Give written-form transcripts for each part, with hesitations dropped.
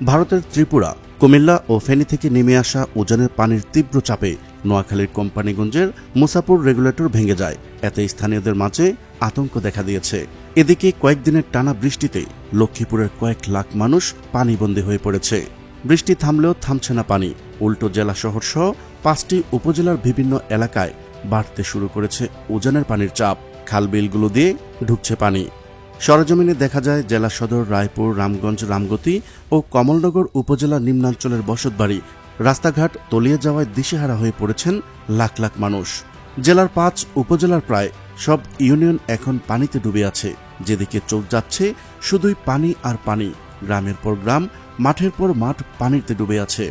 ভারতের ত্রিপুরা, কুমিল্লা ও ফেনী থেকে নেমে আসা উজানের পানির তীব্র চাপে নোয়াখালীর কোম্পানিগঞ্জের মুসাপুর রেগুলেটর ভেঙে যায়। এতে স্থানীয়দের মাঝে আতঙ্ক দেখা দিয়েছে। এদিকে কয়েকদিনের টানা বৃষ্টিতে লক্ষ্মীপুরের কয়েক লাখ মানুষ পানিবন্দী হয়ে পড়েছে। বৃষ্টি থামলেও থামছে না পানি। উল্টো জেলা শহর সহ 5টি উপজেলার বিভিন্ন এলাকায় বাড়তে শুরু করেছে উজানের পানির চাপ। খালবিলগুলো দিয়ে ঢুকছে পানি। সরেজমিনে দেখা যায় জেলা সদর রায়পুর, রামগঞ্জ, রামগতি ও কমলনগর উপজেলা নিম্নাঞ্চলের বসতবাড়ি, রাস্তাঘাট তলিয়ে যাওয়ায় দিশেহারা হয়ে পড়েছেন লাখ লাখ মানুষ। জেলার 5 উপজেলার প্রায় সব ইউনিয়ন এখন পানিতে ডুবে আছে। যেদিকে চোখ যাচ্ছে শুধুই পানি আর পানি। গ্রামের পর গ্রাম, মাঠের পর মাঠ পানিতে ডুবে আছে।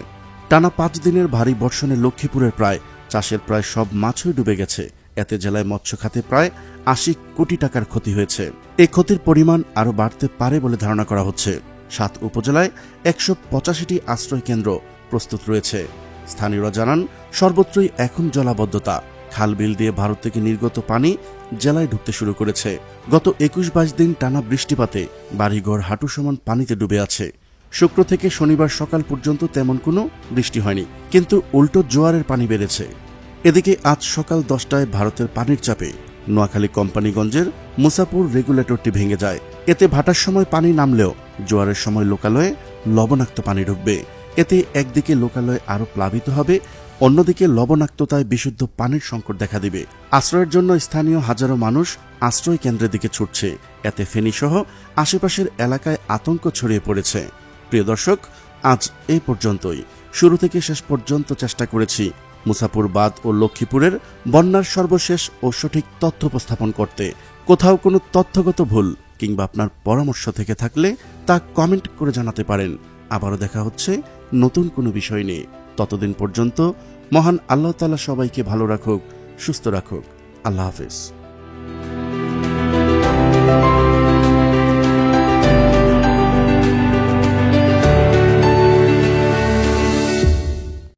টানা 5 দিনের ভারী বর্ষণে লক্ষ্মীপুরের প্রায় চাষের প্রায় সব মাছই ডুবে গেছে। এতে জেলায় মৎস্য খাতে প্রায় 80 কোটি টাকার ক্ষতি হয়েছে। এই ক্ষতির পরিমাণ আরও বাড়তে পারে বলে ধারণা করা হচ্ছে। 7 উপজেলায় 185টি আশ্রয় কেন্দ্র প্রস্তুত রয়েছে। স্থানীয়রা জানান, সর্বত্রই এখন জলাবদ্ধতা। খালবিল দিয়ে ভারত থেকে নির্গত পানি জেলায় ঢুকতে শুরু করেছে। গত 21-22 দিন টানা বৃষ্টিপাতে বাড়িঘর হাঁটু সমান পানিতে ডুবে আছে। শুক্র থেকে শনিবার সকাল পর্যন্ত তেমন কোনো বৃষ্টি হয়নি, কিন্তু উল্টো জোয়ারের পানি বেড়েছে। এদিকে আজ সকাল 10টায় ভারতের পানির চাপে নোয়াখালী কোম্পানিগঞ্জের মুসাপুর রেগুলেটরটি ভেঙে যায়। এতে ভাটার সময় পানি নামলেও জোয়ারের সময় লোকালয়ে লবণাক্ত পানি ঢুকবে। এতে একদিকে লোকালয় আরও প্লাবিত হবে, অন্যদিকে লবণাক্ততায় বিশুদ্ধ পানির সংকট দেখা দিবে। আশ্রয়ের জন্য স্থানীয় হাজারো মানুষ আশ্রয় কেন্দ্রের দিকে ছুটছে। এতে ফেনীসহ আশেপাশের এলাকায় আতঙ্ক ছড়িয়ে পড়েছে। প্রিয় দর্শক, আজ এই পর্যন্তই। শুরু থেকে শেষ পর্যন্ত চেষ্টা করেছি মুসাপুর বাঁধ ও লক্ষ্মীপুরের বন্যার সর্বশেষ ও সঠিক তথ্য উপস্থাপন করতে। কোথাও কোনো তথ্যগত ভুল কিংবা আপনার পরামর্শ থেকে থাকলে তা কমেন্ট করে জানাতে পারেন। আবারও দেখা হচ্ছে নতুন কোনো বিষয় নিয়ে। ততদিন পর্যন্ত মহান আল্লাহ তাআলা সবাইকে ভালো রাখুক, সুস্থ রাখুক। আল্লাহ হাফেজ।